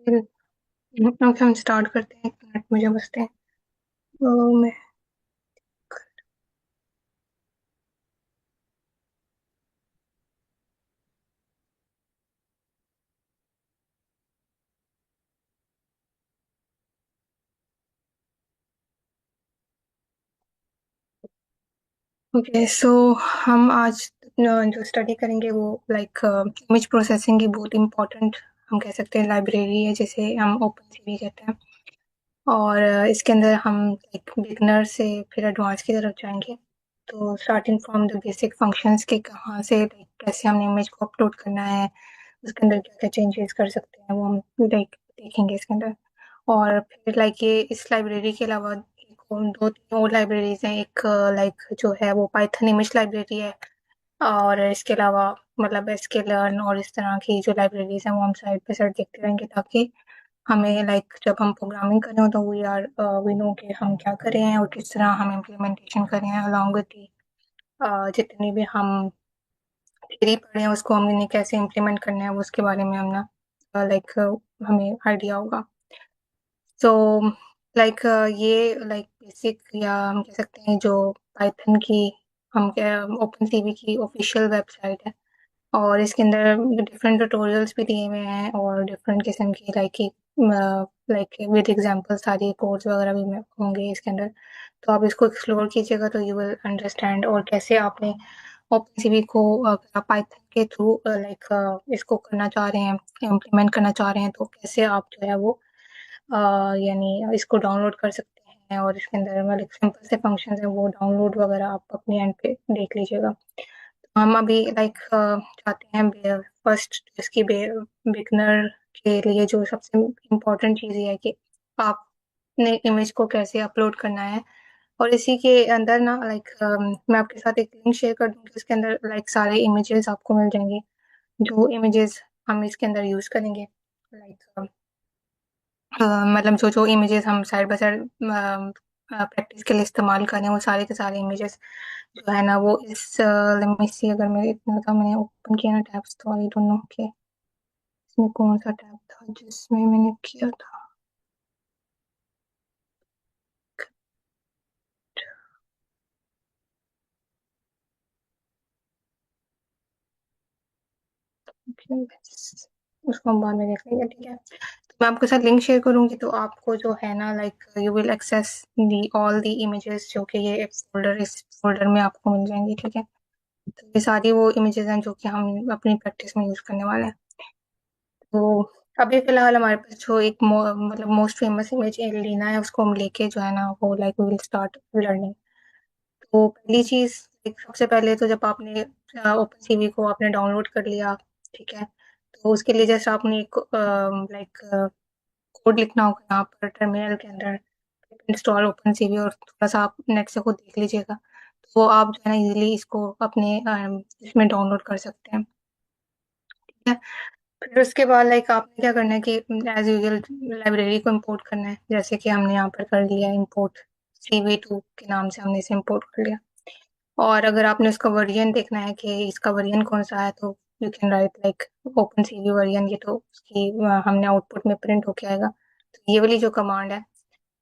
फिर ओके हम स्टार्ट करते हैं। 1 मिनट मुझे बसते हैं। मैं ओके सो हम आज जो स्टडी करेंगे वो लाइक इमेज प्रोसेसिंग की बहुत इम्पोर्टेंट हम कह सकते हैं लाइब्रेरी है, जिसे हम ओपन सीवी कहते हैं। और इसके अंदर हम एक बिगनर से फिर एडवांस की तरफ जाएंगे। तो starting from the basic functions के कहाँ से लाइक कैसे हमने इमेज को अपलोड करना है, उसके अंदर क्या क्या चेंजेस कर सकते हैं वो हम लाइक देखेंगे इसके अंदर। और फिर लाइक ये इस लाइब्रेरी के अलावा एक और 2-3 और लाइब्रेरीज हैं। एक लाइक जो है वो पाइथन इमेज लाइब्रेरी है। और इसके अलावा मतलब sklearn और इस तरह की जो लाइब्रेरीज हैं वो हम साइड बाय साइड देखते रहेंगे, ताकि हमें लाइक जब हम प्रोग्रामिंग कर रहे हो तो वी नो कि हम क्या कर रहे हैं और किस तरह हम इम्प्लीमेंटेशन कर रहे हैं अलॉन्ग विद दी जितनी भी हम थ्योरी पढ़े हैं उसको हमने कैसे इम्प्लीमेंट करना है वो उसके बारे में हम ना लाइक हमें आइडिया होगा। सो लाइक ये लाइक बेसिक या हम कह सकते हैं जो पाइथन की हम क्या ओपन सीवी की ऑफिशियल वेबसाइट है। और इसके अंदर डिफरेंट ट्यूटोरियल्स भी दिए हुए हैं और डिफरेंट किस्म की लाइक विद एग्जांपल सारी कोड्स वगैरह भी होंगे इसके अंदर। तो आप इसको एक्सप्लोर कीजिएगा तो यू विल अंडरस्टैंड और कैसे आपने ओपन सीवी को पाइथन के थ्रू लाइक इसको करना चाह रहे हैं, इम्प्लीमेंट करना चाह रहे हैं, तो कैसे आप जो है वो अ, यानी इसको डाउनलोड कर सकते हैं। और इसके अंदर मतलब सिंपल से फंक्शंस हैं वो डाउनलोड वगैरह आप अपने एंड पे देख लीजिएगा। तो हम अभी लाइक चाहते हैं फर्स्ट इसकी बिगनर के लिए जो सबसे इम्पोर्टेंट चीज़ ये है कि आपने इमेज को कैसे अपलोड करना है। और इसी के अंदर ना लाइक मैं आपके साथ एक लिंक शेयर कर दूंगी, इसके अंदर लाइक सारे इमेजेस आपको मिल जाएंगे जो इमेजेस हम इसके अंदर यूज़ करेंगे। लाइक मतलब जो जो इमेजेस हम साइड बाय साइड प्रैक्टिस के लिए इस्तेमाल करें वो सारे के सारे इमेजेस जो है ना वो इस लेट मी सी, अगर मेरे इतना था मैंने ओपन किया ना टैब्स तो आई डोंट नो कि इसमें कौन सा टैब था जिसमें मैंने किया था। Okay, उसको हम बाद में देख लेंगे, ठीक है। तो मैं आपके साथ लिंक शेयर करूंगी तो आपको जो है ना like you will access the all the images जो कि ये एक फोल्डर इस फोल्डर में आपको मिल जाएंगी, ठीक है। तो ये सारी वो इमेजेस हैं जो कि हम अपनी प्रैक्टिस में यूज करने वाले हैं। तो अभी फिलहाल हमारे पास जो एक मतलब मोस्ट फेमस इमेज एलिना है उसको हम लेके जो है ना वो like we will start learning. तो पहली चीज एक सबसे पहले तो जब आपने ओपन सीवी को आपने डाउनलोड कर लिया, ठीक है, तो उसके लिए जस्ट आपने एक लाइक कोड लिखना होगा यहाँ पर टर्मिनल के अंदर, इंस्टॉल ओपन सीवी, और थोड़ा सा आप नेट से खुद देख लीजिएगा। तो आप जो है ना इजीली इसको अपने इसमें डाउनलोड कर सकते हैं, ठीक है। फिर उसके बाद लाइक आपने क्या करना है कि एज यूजुअल लाइब्रेरी को इंपोर्ट करना है, जैसे कि हमने यहाँ पर कर लिया इंपोर्ट CV2 के नाम से हमने इसे इंपोर्ट कर लिया। और अगर आपने उसका वर्जन देखना है कि इसका वर्जन कौन सा है तो you can write like open CV version, ये तो उसकी हमने आउटपुट में प्रिंट होके आएगा। तो ये वाली जो कमांड है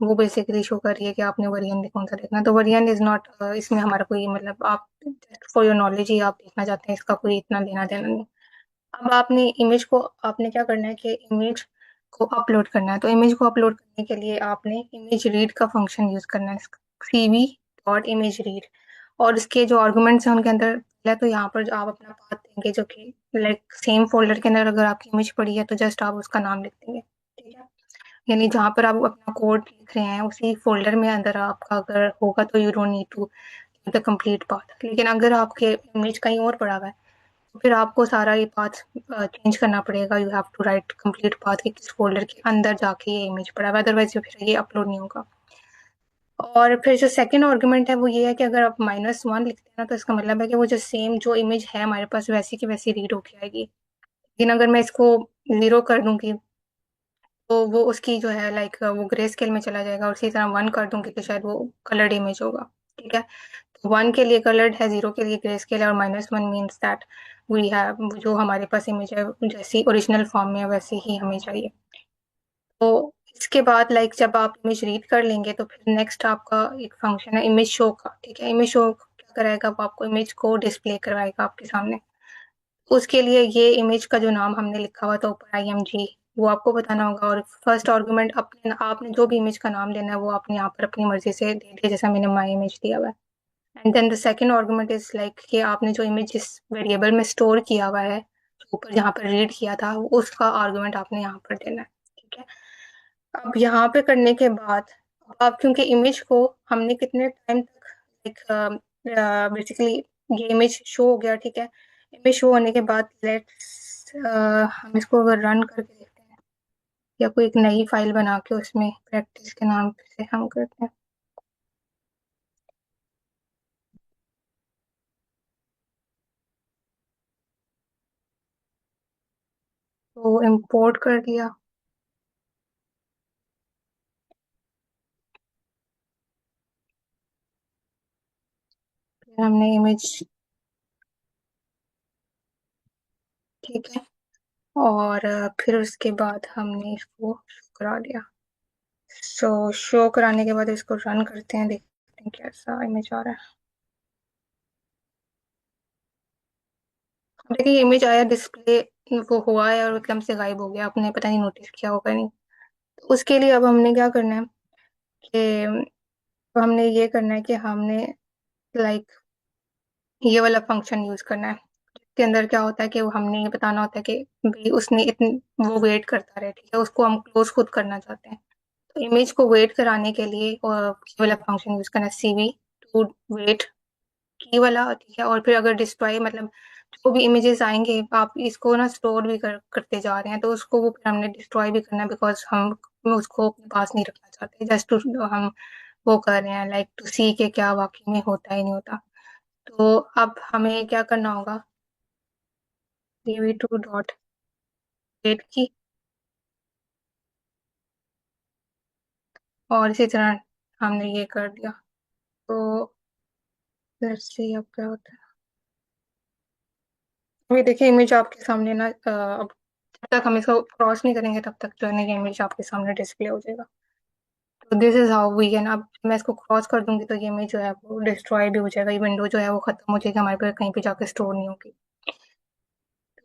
वो बेसिकली शो कर रही है कि आपने वर्जन कौन सा देखना है। तो वर्जन इज नॉट इसमें हमारा कोई मतलब आप जस्ट फॉर योर नॉलेज ही आप देखना चाहते हैं, इसका कोई इतना लेना देना नहीं। अब आपने इमेज को आपने क्या करना है कि इमेज को अपलोड करना है। तो इमेज को अपलोड करने के लिए आपने इमेज रीड का फंक्शन यूज करना है, CV.ImageRead। और इसके जो आर्गुमेंट्स हैं उनके अंदर पहले तो यहाँ पर जो आप अपना पाथ देंगे जो कि लाइक सेम फोल्डर के अंदर अगर आपकी इमेज पड़ी है तो जस्ट आप उसका नाम लिख देंगे, ठीक है। यानी जहाँ पर आप अपना कोड लिख रहे हैं उसी फोल्डर में अंदर आपका अगर होगा तो you don't need to the complete path. लेकिन अगर आपके इमेज कहीं और पड़ा हुआ है तो फिर आपको सारा ये पाथ चेंज करना पड़ेगा। You have to write complete path कि किस फोल्डर के अंदर जाके ये इमेज पड़ा है, अदरवाइज फिर ये अपलोड नहीं होगा। और फिर जो सेकंड आर्गुमेंट है वो ये है कि अगर आप -1 लिखते हैं ना तो इसका मतलब है कि वो जो सेम जो इमेज है हमारे पास वैसी की वैसी रीड होके आएगी। लेकिन अगर मैं इसको 0 कर दूंगी तो वो उसकी जो है लाइक वो ग्रे स्केल में चला जाएगा, और इसी तरह 1 कर दूंगी तो शायद वो कलर्ड इमेज होगा, ठीक है। तो 1 के लिए कलर्ड है, 0 के लिए ग्रे स्केल है, और -1 मीन्स दैट वी हैव जो हमारे पास इमेज है जैसी ओरिजिनल फॉर्म में है वैसी ही हमें चाहिए। तो इसके बाद लाइक जब आप इमेज रीड कर लेंगे तो फिर नेक्स्ट आपका एक फंक्शन है इमेज शो का, ठीक है। इमेज शो क्या कराएगा, वो आपको इमेज को डिस्प्ले करवाएगा आपके सामने। उसके लिए ये इमेज का जो नाम हमने लिखा हुआ था ऊपर IMG, वो आपको बताना होगा। और फर्स्ट आर्गुमेंट अपने आपने जो भी इमेज का नाम देना है वो आपने यहाँ पर अपनी मर्जी से दे दिया, जैसा मैंने माई इमेज दिया हुआ है। And then the second argument is like कि आपने जो इमेज जिस वेरिएबल में स्टोर किया हुआ है, ऊपर जहाँ पर रीड किया था, उसका आर्गुमेंट आपने यहाँ पर देना है, ठीक है। अब यहाँ पे करने के बाद अब क्योंकि इमेज को हमने कितने टाइम तक लाइक बेसिकली ये इमेज शो हो गया, ठीक है। इमेज शो होने के बाद लेट्स हम इसको अगर रन करके देखते हैं या कोई एक नई फाइल बना के उसमें प्रैक्टिस के नाम से हम करते हैं। तो इंपोर्ट कर लिया, फिर हमने इमेज, ठीक है। और फिर उसके बाद हमने इसको शो करा दिया। सो शो कराने के बाद इसको रन करते हैं, देखते हैं कैसा इमेज आ रहा है। देखिए इमेज आया डिस्प्ले, वो हुआ है और एकदम से गायब हो गया, आपने पता नहीं नोटिस किया होगा नहीं। तो उसके लिए अब हमने क्या करना है कि हमने ये करना है कि हमने लाइक ये वाला फंक्शन यूज करना है। इसके अंदर क्या होता है कि वो हमने ये बताना होता है कि भाई उसने इतनी वो वेट करता रहे, ठीक है। उसको हम क्लोज खुद करना चाहते हैं। तो इमेज को वेट कराने के लिए ये वाला फंक्शन यूज करना है, CV टू वेट की वाला, ठीक है। और फिर अगर डिस्ट्रॉय मतलब जो भी इमेजेस आएंगे आप इसको ना स्टोर भी करते जा रहे हैं, तो उसको वो फिर हमने डिस्ट्रॉय भी करना है, बिकॉज हम उसको अपने पास नहीं रखना चाहते, जस्ट टू हम वो कर रहे हैं लाइक टू सी के क्या वाकई में होता ही नहीं होता। तो अब हमें क्या करना होगा, CV2 डॉट वेट की, और इसी तरह हमने ये कर दिया। तो लेट्स सी अब क्या होता है। अभी देखिए इमेज आपके सामने ना अब जब तक हम इसको क्रॉस नहीं करेंगे तब तक जो है ना ये इमेज आपके सामने डिस्प्ले हो जाएगा। तो this is how we can, अब मैं इसको क्रॉस कर दूंगी तो ये इमेज जो है वो डिस्ट्रॉय भी हो जाएगा, ये विंडो जो है वो खत्म हो जाएगी, हमारे पास कहीं पे जाकर स्टोर नहीं होगी।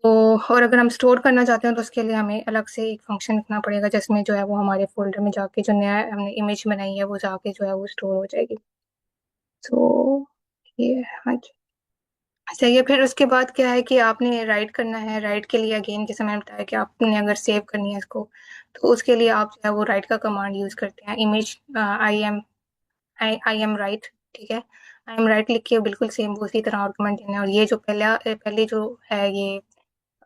तो और अगर हम स्टोर करना चाहते हैं तो उसके लिए हमें अलग से एक फंक्शन लिखना पड़ेगा, जिसमें जो है वो हमारे फोल्डर में जाके जो नया हमने इमेज बनाई है वो जाके जो है वो स्टोर हो जाएगी। तो ये, हाँ जी, सही है। फिर उसके बाद क्या है कि आपने राइट करना है। राइट के लिए अगेन जैसे मैंने बताया कि आपने अगर सेव करनी है इसको, तो उसके लिए आप जो है वो राइट का कमांड यूज करते हैं, इमेज आई एम राइट, ठीक है। आई एम राइट लिख के बिल्कुल सेम उसी तरह आर्गुमेंट देना है। और ये जो पहले जो है ये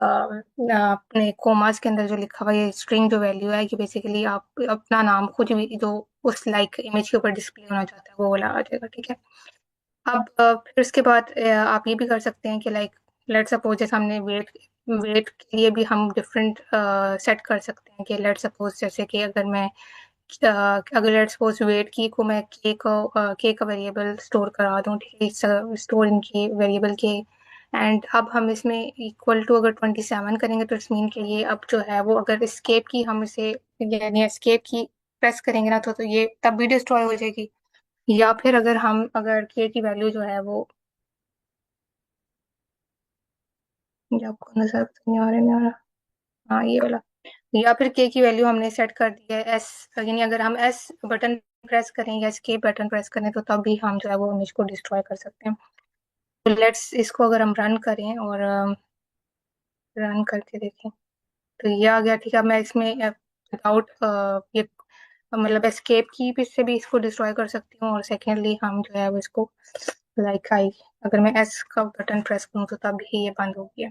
अपने कोमास के अंदर जो लिखा हुआ ये स्ट्रिंग जो वैल्यू है, कि बेसिकली आप अपना नाम खुद भी जो उस लाइक इमेज के ऊपर डिस्प्ले होना चाहता है वो वाला आ जाएगा, ठीक है। अब फिर उसके बाद आप ये भी कर सकते हैं कि लाइक लेट सपोज जैसे हमने वेट वेट के लिए भी हम डिफरेंट सेट कर सकते हैं कि लेट सपोज जैसे कि अगर मैं अगर लेट सपोज वेट की को मैं के का वेरिएबल स्टोर करा दूं, ठीक है, स्टोर इनकी वेरिएबल के। एंड अब हम इसमें इक्वल टू अगर 27 करेंगे तो इट्स मीन के लिए अब जो है वो अगर एस्केप की हम इसे यानी एस्केप की प्रेस करेंगे ना तो ये तब भी डिस्ट्रॉय हो जाएगी। या फिर अगर हम अगर के की वैल्यू जो है वो, ये आपको नजर तो नहीं आ रहा, नहीं आ रहा, हाँ ये वाला। या फिर के की वैल्यू हमने सेट कर दी है S, यानी अगर हम S बटन प्रेस करें या एस्केप बटन प्रेस करें तो तब भी हम जो है वो इमेज को डिस्ट्रॉय कर सकते हैं। तो लेट्स इसको अगर हम रन करें और रन करके देखें तो ये आ गया, ठीक है। अब मैं इसमें विदाउट ये मतलब एस्केप की भी से भी इसको डिस्ट्रॉय कर सकती हूँ, और सेकेंडली हम जो है वो इसको लाइक आई अगर मैं S का बटन प्रेस करूँ तो तब ही ये बंद हो गया।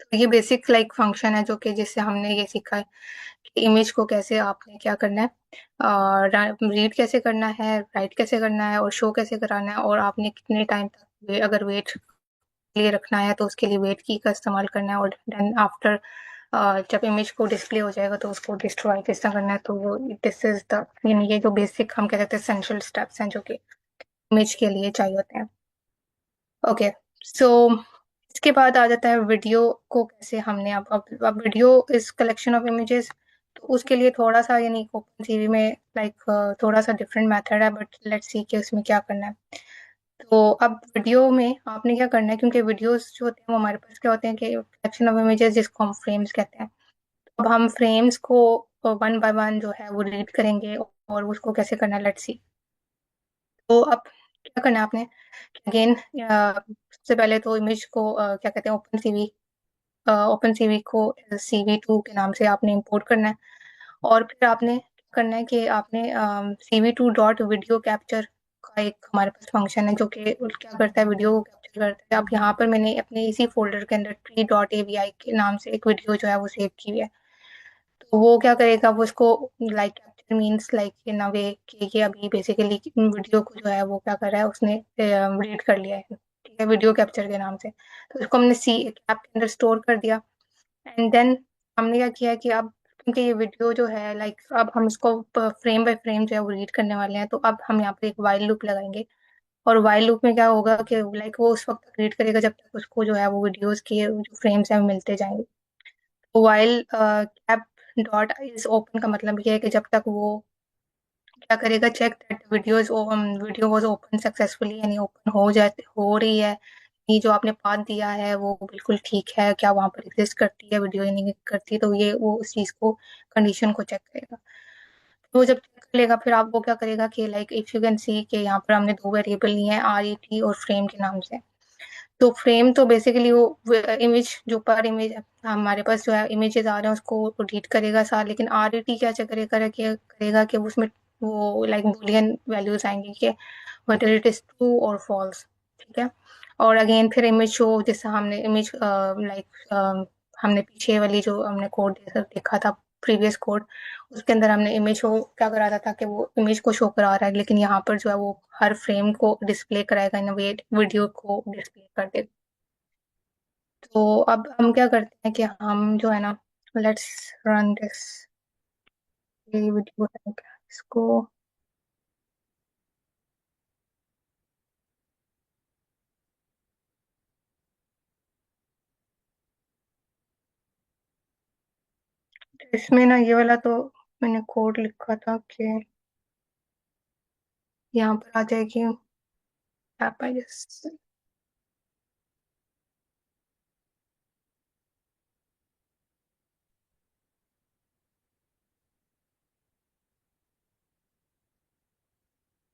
तो ये बेसिक लाइक फंक्शन है जो कि जिससे हमने ये सीखा है कि इमेज को कैसे आपने क्या करना है, रीड कैसे करना है, राइट कैसे करना है, और शो कैसे कराना है, और आपने कितने टाइम तक अगर वेट लिए रखना है तो उसके लिए वेट की का इस्तेमाल करना है। और देन आफ्टर जब इमेज को डिस्प्ले हो जाएगा तो उसको डिस्ट्रॉय किस तरह करना है। तो वो दिस इज द, यानी ये जो बेसिक हम कह सकते हैं एसेंशियल स्टेप्स हैं जो कि इमेज के लिए चाहिए होते हैं। ओके, सो इसके बाद आ जाता है वीडियो को कैसे हमने अब video is collection of images. तो उसके लिए थोड़ा-सा यानी ओपन सीवी में लाइक थोड़ा-सा डिफरेंट मेथड है, बट लेट्स सी कि उसमें क्या करना है। तो अब वीडियो में आपने क्या करना है, क्योंकि वीडियोज़ जो होते हैं वो हमारे पास क्या होते हैं कि कलेक्शन ऑफ इमेजेस जिसको हम फ्रेम्स कहते हैं। अब हम फ्रेम्स को वन बाय वन जो है वो रीड करेंगे और उसको कैसे करना है लेट्स सी। तो अब क्या करना है आपने, अगेन सबसे पहले तो इमेज को क्या कहते हैं ओपन सीवी को CV2 के नाम से आपने इंपोर्ट करना है। और फिर आपने क्या करना है कि आपने CV2 डॉट वीडियो कैप्चर का एक हमारे पास फंक्शन है जो कि क्या करता है, वीडियो को कैप्चर करता है। अब यहाँ पर मैंने अपने इसी फोल्डर के अंदर tree.avi के नाम से एक वीडियो जो है वो सेव की हुई है। तो वो क्या करेगा, वो उसको like capture means like in a way कि ये अभी बेसिकली वीडियो को जो है वो क्या कर रहा है, उसने रीड कर लिया है, ठीक है, वीडियो कैप्चर के नाम से। तो उसको हमने सी ऐप के अंदर स्टोर कर दिया। एंड देन हमने क्या किया कि अब क्योंकि ये वीडियो जो है लाइक अब हम इसको फ्रेम बाय फ्रेम जो है वो रीड करने वाले हैं, तो अब हम यहाँ पे एक वाइल लूप लगाएंगे। और वाइल लूप में क्या होगा कि लाइक वो उस वक्त रीड करेगा जब तक उसको जो है वो वीडियोस के जो फ्रेम्स हैं वो मिलते जाएंगे। तो while cap dot is open का मतलब ये है कि जब तक वो क्या करेगा, check that video was open successfully, यानी ओपन हो रही है, ये जो आपने पाथ दिया है वो बिल्कुल ठीक है, क्या वहां पर एग्जिस्ट करती है वीडियो या नहीं करती। तो ये वो उस चीज को कंडीशन को चेक करेगा। तो जब चेक कर लेगा फिर आप वो क्या करेगा कि like if you can see कि यहाँ पर हमने दो वेरिएबल लिए हैं, RET और फ्रेम के नाम से। तो फ्रेम तो बेसिकली वो इमेज जो पर इमेज हमारे पास जो है इमेजेस आ रहे हैं उसको रीड करेगा साथ, लेकिन RET क्या चेक करेगा कि उसमें वो लाइक बुलियन वैल्यूज आएंगी कि whether it is true और false, ठीक है। और अगेन फिर इमेज शो, जैसे हमने इमेज लाइक हमने पीछे वाली जो हमने कोड देखा था, प्रीवियस कोड, उसके अंदर हमने इमेज शो क्या करा था कि वो इमेज को शो करा रहा है, लेकिन यहाँ पर जो है वो हर फ्रेम को डिस्प्ले कराएगा इन वे वीडियो को डिस्प्ले कर देगा। तो अब हम क्या करते हैं कि हम जो है ना, लेट्स रन दिस, ये वीडियो है क्या इसको, इसमें ना ये वाला तो मैंने कोड लिखा था कि यहाँ पर आ जाएगी ऐप आई गेस।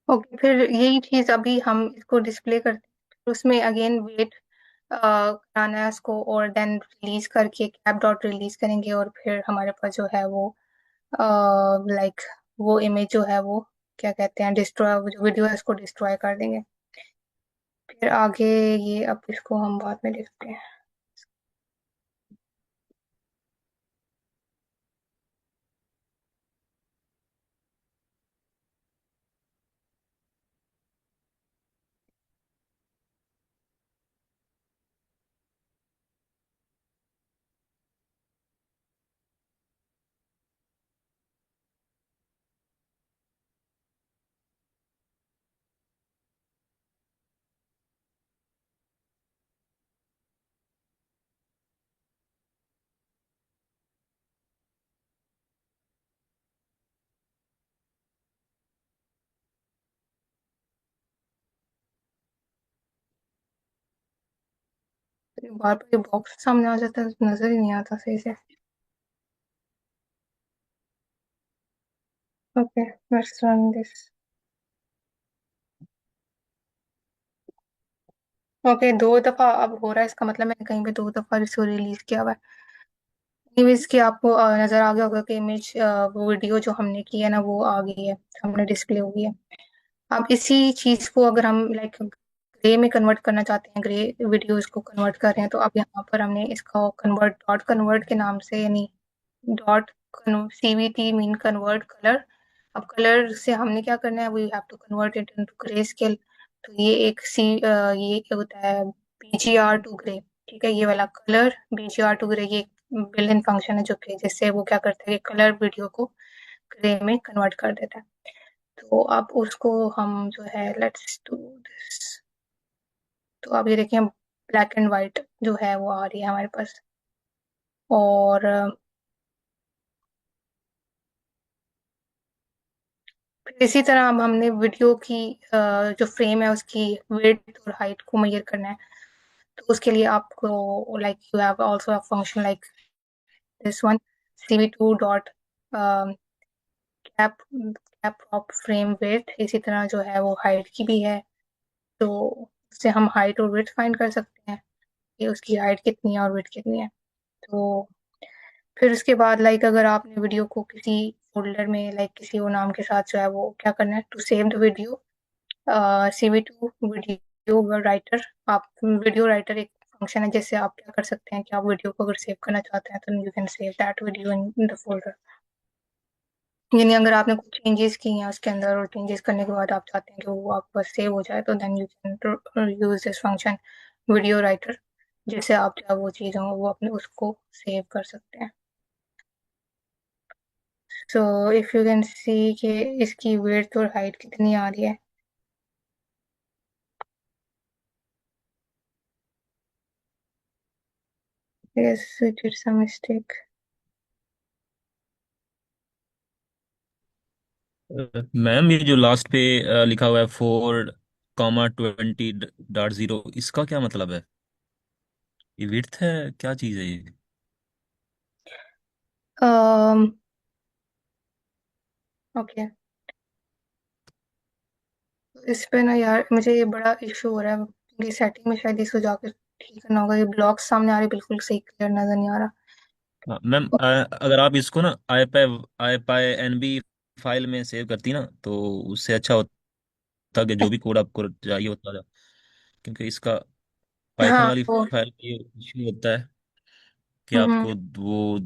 ओके, फिर यही चीज अभी हम इसको डिस्प्ले करते हैं, फिर उसमें अगेन वेट कराना है उसको, और देन रिलीज करके कैप डॉट रिलीज करेंगे, और फिर हमारे पास जो है वो लाइक वो इमेज जो है वो क्या कहते हैं डिस्ट्रॉय, जो वीडियो है उसको डिस्ट्रॉय कर देंगे। फिर आगे ये अब इसको हम बाद में देखते हैं। तो बार बार ये बॉक्स सामने आ जाता है, नजर ही नहीं आता सही से। Okay, let's run this. Okay, दो दफा अब हो रहा है, इसका मतलब मैंने कहीं पे दो दफा इसको रिलीज किया हुआ है। एनीवेज कि आपको नजर आ गया होगा कि इमेज वो वीडियो जो हमने की है ना वो आ गई है, हमने डिस्प्ले हो गई है। अब इसी चीज को अगर हम लाइक ग्रे में कन्वर्ट करना चाहते हैं, ग्रे वीडियोस को कन्वर्ट कर रहे हैं, तो अब यहाँ पर हमने इसका कन्वर्ट डॉट कन्वर्ट के नाम से, यानी dot CVT mean convert colour. अब कलर से हमने क्या करना है, we have to convert it into grey scale. तो ये एक ये होता है BGR टू ग्रे, ठीक है, ये वाला कलर BGR टू ग्रे, ये बिल्ट इन फंक्शन है जो कि जिससे वो क्या करता है कि कलर वीडियो को ग्रे में कन्वर्ट कर देता है। तो अब उसको हम जो है लेट्स डू दिस। तो अब ये देखिए ब्लैक एंड व्हाइट जो है वो आ रही है हमारे पास। और इसी तरह अब हमने वीडियो की जो फ्रेम है उसकी विड्थ और हाइट को मेजर करना है। तो उसके लिए आपको like you have also a function like this one, cv2 dot cap cap of frame width. इसी तरह जो है वो हाइट की भी है, तो उससे हम हाइट और विड्थ फाइंड कर सकते हैं कि उसकी हाइट कितनी है और विड्थ कितनी है। तो फिर उसके बाद लाइक अगर आपने वीडियो को किसी फ़ोल्डर में लाइक किसी वो नाम के साथ जो है वो क्या करना है, to save the video, cv2 video writer. आप वीडियो राइटर एक फंक्शन है जिससे आप क्या कर सकते हैं कि आप वीडियो को अगर सेव करना चाहते हैं तो you can save that video in the folder. यानी अगर आपने कुछ चेंजेस किए हैं उसके अंदर और चेंजेस करने के बाद आप चाहते हैं कि वो आपका सेव हो जाए, तो then you can use this function video writer, जिससे आप जो है वो चीज़ें वो अपने उसको सेव कर सकते हैं। So if you can see कि इसकी विड्थ और हाइट कितनी आ रही है। Yes, we did some mistake. Ma'am ये जो लास्ट पे लिखा हुआ है 4,20.0, इसका क्या मतलब है? ये विड्थ है? क्या चीज़ है ये? um ओके, इस पे ना यार मुझे ये बड़ा इशू हो रहा है, ये सेटिंग में शायद इसको जाकर ठीक करना होगा। ये ब्लॉक्स सामने आ रहे, बिल्कुल सही क्लियर नजर नहीं आ रहा। हाँ मैम, अगर आप इसको ना आई पाई एनबी फाइल में सेव करती ना तो उससे अच्छा होता कि जो भी कोड आपको चाहिए होता था। क्योंकि इसका पाइथन हाँ वाली वो फाइल में ये इशू होता है कि हम्म आपको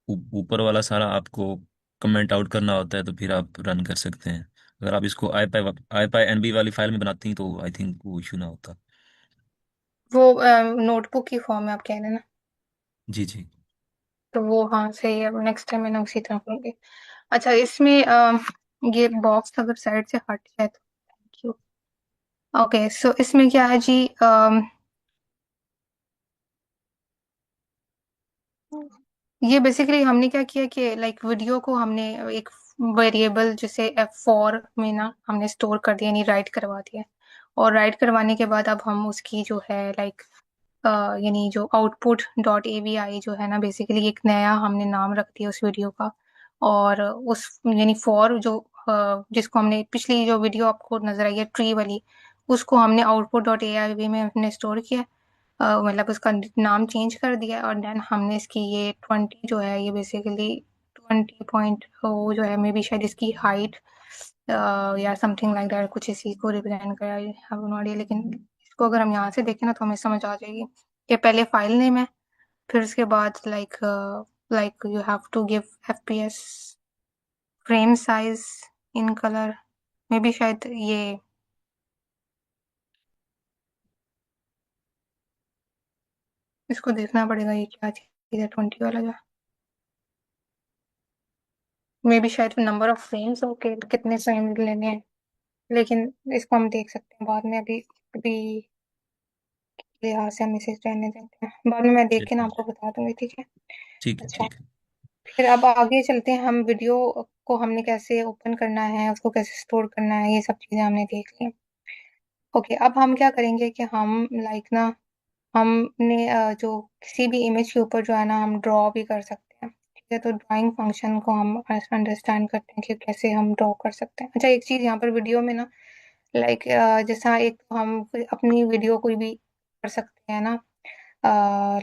वो ऊपर वाला सारा आपको कमेंट आउट करना होता है, तो फिर आप रन कर सकते हैं। अगर आप इसको आई पाई एनबी वाली फाइल में बनाती हैं तो आई थिंक वो इशू ना होता। वो नोटबुक की फॉर्म में आप कह रहे हैं ना? जी जी। तो वो हाँ सही है, नेक्स्ट टाइम मैं उसी तरह करूंगी। अच्छा, इसमें ये बॉक्स अगर साइड से हट जाए तो थैंक यू। ओके, सो इसमें क्या है जी, ये बेसिकली हमने क्या किया कि लाइक वीडियो को हमने एक वेरिएबल जैसे F4 में ना हमने स्टोर कर दिया, यानी राइट करवा दिया। और राइट करवाने के बाद अब हम उसकी जो है लाइक यानी जो आउटपुट डॉट avi जो है ना, बेसिकली एक नया हमने नाम रख दिया उस वीडियो का। और उस यानी फॉर जो जिसको हमने पिछली जो वीडियो आपको नजर आई है ट्री वाली, उसको हमने आउटपुट डॉट avi में हमने स्टोर किया। मतलब उसका नाम चेंज कर दिया और देन हमने इसकी ये 20 जो है ये बेसिकली 20 पॉइंट वो जो है मे बी शायद इसकी हाइट या समथिंग लाइक दैट कुछ इसी को रिप्रेजेंट करा है नो आइडिया। लेकिन इसको अगर हम यहाँ से देखें ना तो हमें समझ आ जाएगी कि पहले फाइल नेम है, फिर उसके बाद like you have to give fps, frame size in colour, maybe शायद ये इसको देखना पड़ेगा ये क्या चीज़ है 20 वाला जो मे बी शायद नंबर ऑफ फ्रेम्स हो के कितने फ्रेम लेने हैं। लेकिन इसको हम देख सकते हैं बाद में, अभी अभी लिहाज से हम इसे रहने देते हैं, बाद में मैं देख के ना चलिए, आपको बता दूंगी, ठीक है। ठीक है अच्छा, ठीक है। फिर अब आगे चलते हैं, हम वीडियो को हमने कैसे ओपन करना है, उसको कैसे स्टोर करना है, ये सब चीजें हमने देख ली। ओके, अब हम क्या करेंगे कि हम लाइक ना हमने जो किसी भी इमेज के ऊपर जो है ना हम ड्रॉ भी कर सकते हैं, ठीक है। तो ड्राइंग फंक्शन को हम अंडरस्टैंड करते हैं कि कैसे हम ड्रॉ कर सकते हैं। अच्छा, एक चीज यहाँ पर वीडियो में ना लाइक जैसा एक तो हम कोई अपनी वीडियो कोई भी कर सकते हैं ना,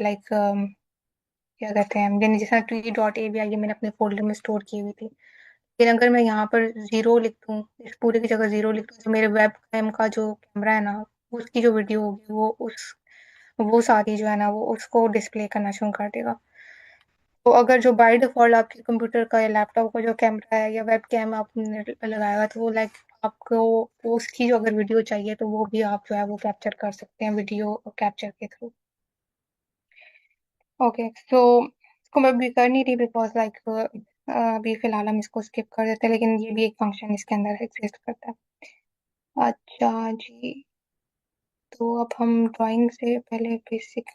लाइक क्या कहते हैं, मैंने जैसा tree dot A B I मैंने अपने फोल्डर में स्टोर की हुई थी। लेकिन अगर मैं यहाँ पर जीरो लिख दूँ, इस पूरे की जगह जीरो लिख दूँ, तो मेरे वेब कैम का जो कैमरा है ना उसकी जो वीडियो होगी वो सारी जो है ना वो उसको डिस्प्ले करना शुरू कर देगा। तो अगर जो बाय डिफॉल्ट आपके कंप्यूटर का या लैपटॉप का जो कैमरा है या वेब कैम आपने लगाया हुआ है, तो वो लाइक आपको उसकी जो अगर वीडियो चाहिए तो वो भी आप जो है वो कैप्चर कर सकते हैं वीडियो कैप्चर के थ्रू। ओके, सो इसको मैं अभी कर नहीं रही बिकॉज लाइक अभी फिलहाल हम इसको स्किप कर देते हैं, लेकिन ये भी एक फंक्शन इसके अंदर एग्जिस्ट करता है। अच्छा जी, तो अब हम ड्राइंग से पहले बेसिक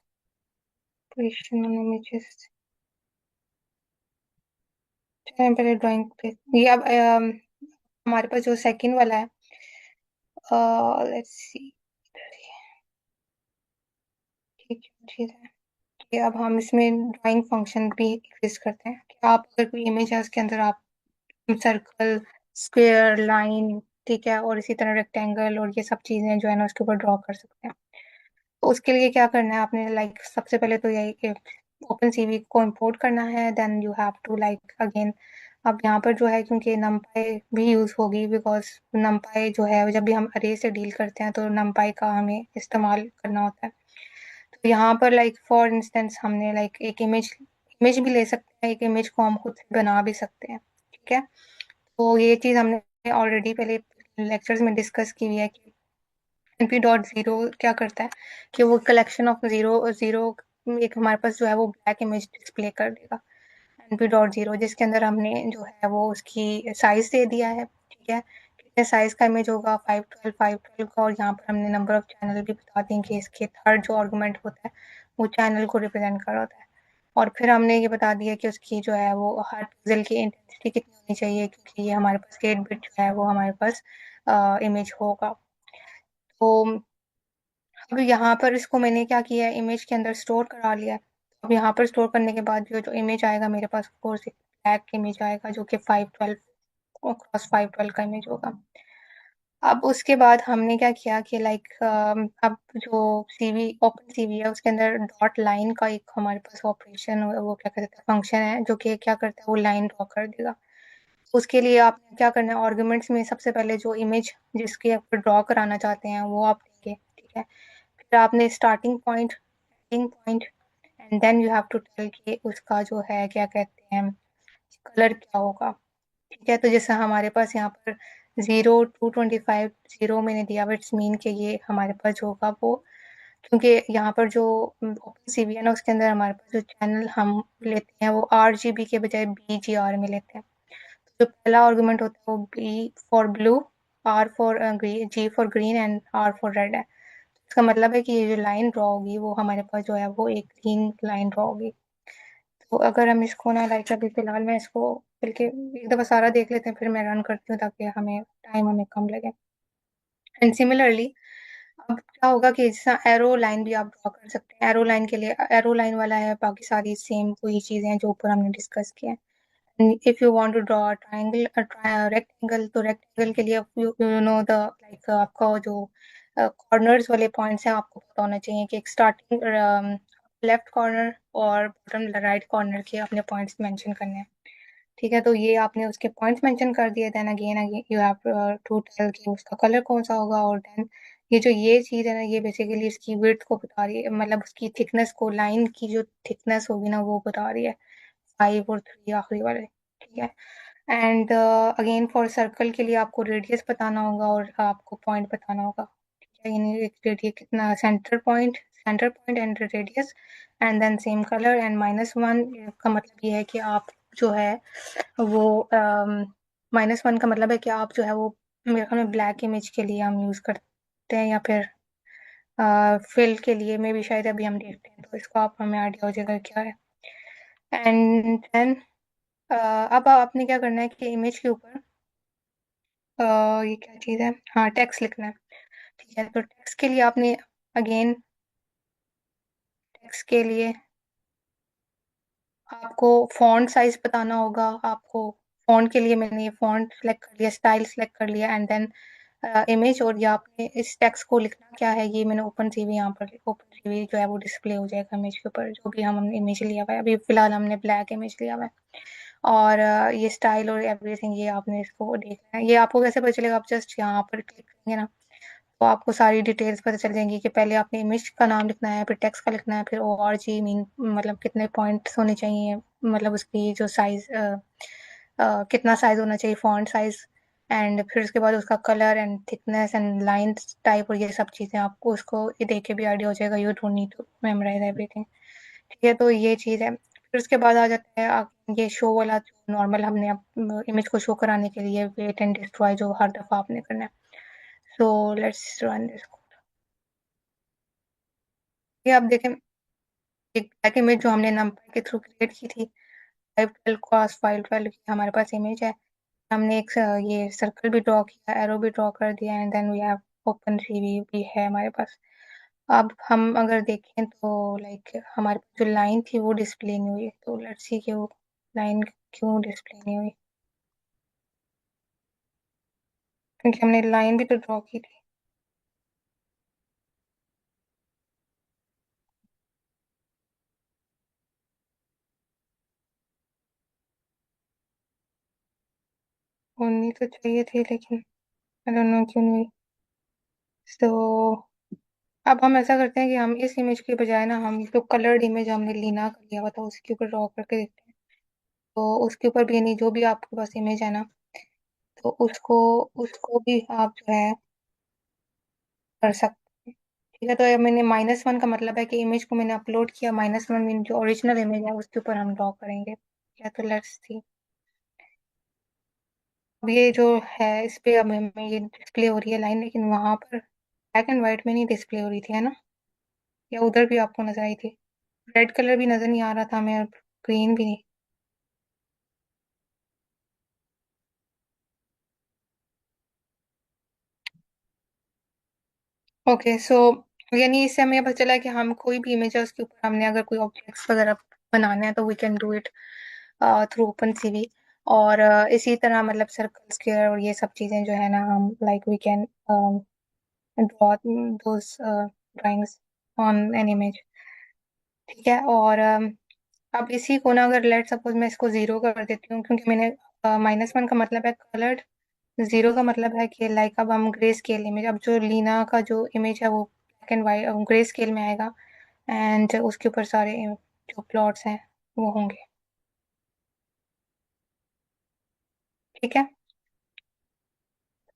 क्वेश्चन इमेजेस, पहले ड्राइंग पे ये अब हमारे पास जो सेकंड वाला है, लेट्स सी, ठीक चीज है कि अब हम इसमें ड्राइंग फंक्शन भी यूज करते हैं कि आप अगर कोई इमेज है उसके अंदर आप सर्कल, स्क्वायर, लाइन, ठीक है, और इसी तरह रेक्टेंगल और ये सब चीजें जो है ना उसके ऊपर ड्रॉ कर सकते हैं। तो उसके लिए क्या करना है आपने, लाइक सबसे पहले तो यही कि ओपन सीवी को इंपोर्ट करना है, then you have to like again, अब यहाँ पर जो है क्योंकि नमपाई भी यूज होगी, बिकॉज नमपाई जो है जब भी हम अरे से डील करते हैं तो नमपाई का हमें इस्तेमाल करना होता है। तो यहाँ पर लाइक फॉर इंस्टेंस हमने लाइक एक इमेज इमेज भी ले सकते हैं, एक इमेज को हम खुद से बना भी सकते हैं, ठीक है। तो ये चीज़ हमने ऑलरेडी पहले लेक्चर्स में डिस्कस की हुई है कि np.0 क्या करता है कि वो कलेक्शन ऑफ जीरो जीरो एक हमारे पास जो है वो ब्लैक इमेज डिस्प्ले कर देगा, np.0, जिसके अंदर हमने जो है वो उसकी साइज दे दिया है, ठीक है, कितने साइज का इमेज होगा, 512 का, और यहाँ पर हमने नंबर ऑफ चैनल भी बता दें कि इसके थर्ड जो आर्गुमेंट होता है वो चैनल को रिप्रेजेंट कर रहा होता है। और फिर हमने ये बता दिया कि उसकी जो है वो हर पिक्सल की इंटेंसिटी कितनी होनी चाहिए, क्योंकि ये हमारे पास 8 बिट जो है वो हमारे पास इमेज होगा। तो अब यहाँ पर इसको मैंने क्या किया है, इमेज के अंदर स्टोर करा लिया है। अब यहाँ पर स्टोर करने के बाद जो जो इमेज आएगा मेरे पास, ऑफ कोर्स एक ब्लैक इमेज आएगा जो कि 512 क्रॉस 512 का इमेज होगा। अब उसके बाद हमने क्या किया कि लाइक अब जो सीवी ओपन सीवी है उसके अंदर डॉट लाइन का एक हमारे पास ऑपरेशन, वो क्या कहते हैं फंक्शन है, जो कि क्या करता है वो लाइन ड्रॉ कर देगा। उसके लिए आपने क्या करना है, आर्गुमेंट्स में सबसे पहले जो इमेज जिसके आप ड्रॉ कराना चाहते हैं वो आप देंगे, ठीक है। फिर आपने starting point, ending point, and then you have to tell कि उसका जो है क्या कहते हैं कलर क्या होगा, ठीक है। तो जैसे हमारे पास यहाँ पर 0 to 25 जीरो मैंने दिया, इट्स मीन कि ये हमारे पास जो होगा वो, क्योंकि यहाँ पर जो ओपन सीवी है ना उसके अंदर हमारे पास जो चैनल हम लेते हैं वो RGB के बजाय BGR में लेते हैं। जो पहला आर्गुमेंट होता है वो B for blue, R for green, G for green and R for red है। इसका मतलब है कि ये जो लाइन ड्रॉ होगी वो हमारे पास जो है वो एक ग्रीन लाइन ड्रॉ होगी। तो अगर हम इसको ना लाइक अभी फिलहाल मैं इसको बल्कि एक दफ़ा सारा देख लेते हैं फिर मैं रन करती हूँ ताकि हमें कम लगे। एंड सिमिलरली अब क्या होगा कि जैसा एरो लाइन भी आप ड्रॉ कर सकते हैं, एरो लाइन के लिए एरो लाइन वाला है, बाकी सारी सेम वही चीज़ें हैं जो ऊपर हमने डिस्कस किया है। If you want to draw triangle, rectangle, तो रेक्टेंगल के लिए यू नो द लाइक आपका जो कॉर्नर्स वाले पॉइंट्स हैं आपको पता होना चाहिए कि एक स्टार्टिंग लेफ्ट कॉर्नर और बॉटम राइट कॉर्नर के अपने पॉइंट्स मेंशन करने हैं, ठीक है। तो ये आपने उसके पॉइंट्स मेंशन कर दिए, then again again you have to tell कि उसका कलर कौन सा होगा, और देन ये चीज़ है ना ये बेसिकली इसकी विड्थ को बता रही है, मतलब उसकी थिकनेस को, लाइन की जो थिकनेस होगी ना वो बता रही है, 5 और 3 आखिरी वाले, ठीक है। एंड अगेन फॉर सर्कल के लिए आपको रेडियस बताना होगा और आपको पॉइंट बताना होगा, ठीक है। यानी एक रेडियस कितना, centre point and radius, and then same colour, and -1 का मतलब ये है कि आप जो है वो -1 का मतलब है कि आप जो है वो मेरे ख्याल में ब्लैक इमेज के लिए हम यूज़ करते हैं, या फिर फिल के लिए में भी शायद अभी हम देखते हैं, तो इसको आप हमें आइडिया हो जाएगा क्या है। एंड देन अब आपने क्या करना है कि इमेज के ऊपर ये क्या चीज़ है, हाँ टेक्स्ट लिखना है, ठीक है। तो टेक्स्ट के लिए आपने अगेन टेक्स्ट के लिए आपको फॉन्ट साइज बताना होगा, आपको फॉन्ट के लिए मैंने ये फॉन्ट सेलेक्ट कर लिया, स्टाइल सेलेक्ट कर लिया, एंड देन इमेज, और ये आपने इस टेक्स्ट को लिखना क्या है ये मैंने ओपन सीवी, यहाँ पर ओपन सीवी जो है वो डिस्प्ले हो जाएगा इमेज के ऊपर, जो भी हमने इमेज लिया हुआ है, अभी फिलहाल हमने ब्लैक इमेज लिया हुआ है। और ये स्टाइल और एवरीथिंग ये आपने इसको देखना है, ये आपको कैसे पता चलेगा, आप जस्ट यहाँ पर क्लिक करेंगे ना तो आपको सारी डिटेल्स पता चल जाएंगी कि पहले आपने इमेज का नाम लिखना है, फिर टेक्स्ट का लिखना है, फिर ORG मीन मतलब कितने पॉइंट्स होने चाहिए, मतलब उसकी जो साइज कितना साइज होना चाहिए, फॉन्ट साइज, एंड फिर उसके बाद उसका colour and thickness and line type, और ये सब चीज़ें आपको उसको ये देख के भी आइडिया हो जाएगा, you don't need to memorise everything, ठीक है। तो ये चीज़ है, फिर उसके बाद आ जाता है ये शो वाला, जो नॉर्मल हमने इमेज को शो कराने के लिए वेट एंड डिस्ट्रॉय जो हर दफ़ा आपने करना है। So let's run this. ये आप देखें एक बैक इमेज जो हमने नंबर के थ्रू क्रिएट की थी, 512 क्रॉस 512 की हमारे पास इमेज है। हमने एक ये सर्कल भी ड्रॉ किया, एरो भी ड्रॉ कर दिया, and then we have OpenCV भी है हमारे पास। अब हम अगर देखें तो लाइक हमारे पास जो लाइन थी वो डिस्प्ले नहीं हुई, तो लेट्स सी कि वो लाइन क्यों डिस्प्ले नहीं हुई, क्योंकि हमने लाइन भी तो ड्रॉ की थी। होनी तो चाहिए थी, लेकिन आई डोंट नो क्यों नहीं हुई। तो अब हम ऐसा करते हैं कि हम इस इमेज के बजाय ना, हम जो कलर्ड इमेज हमने लीना का लिया हुआ था उसके ऊपर ड्रॉ करके देखते हैं। तो उसके ऊपर भी नहीं, जो भी आपके पास इमेज है ना, तो उसको उसको भी आप जो है कर सकते हैं। ठीक है, तो ये मैंने -1 का मतलब है कि इमेज को मैंने अपलोड किया, -1 मीन जो ओरिजिनल इमेज है उसके ऊपर हम ड्रॉ करेंगे। या तो लेट्स सी, अब ये जो है इस पे अब हमें ये डिस्प्ले हो रही है लाइन, लेकिन वहां पर ब्लैक एंड व्हाइट में नहीं डिस्प्ले हो रही थी, है ना? या उधर भी आपको नजर आई थी? रेड कलर भी नजर नहीं आ रहा था हमें, और ग्रीन भी नहीं। ओके, सो यानी इससे हमें पता चला कि हम कोई भी इमेज है उसके ऊपर हमने अगर कोई ऑब्जेक्ट्स वगैरह बनाने हैं तो we can do it through OpenCV. और इसी तरह मतलब सर्कल स्क्वायर और ये सब चीजें जो है ना, हम like we can draw those drawings on an image. ठीक है, और अब इसी को ना, अगर लेट सपोज मैं इसको जीरो कर देती हूँ, क्योंकि मैंने -1 का मतलब है कलर्ड, जीरो का मतलब है कि लाइक अब हम ग्रे स्केल इमेज, अब जो लीना का जो इमेज है वो black and white grey scale में आएगा, एंड उसके ऊपर सारे जो प्लॉट्स हैं वो होंगे। ठीक है,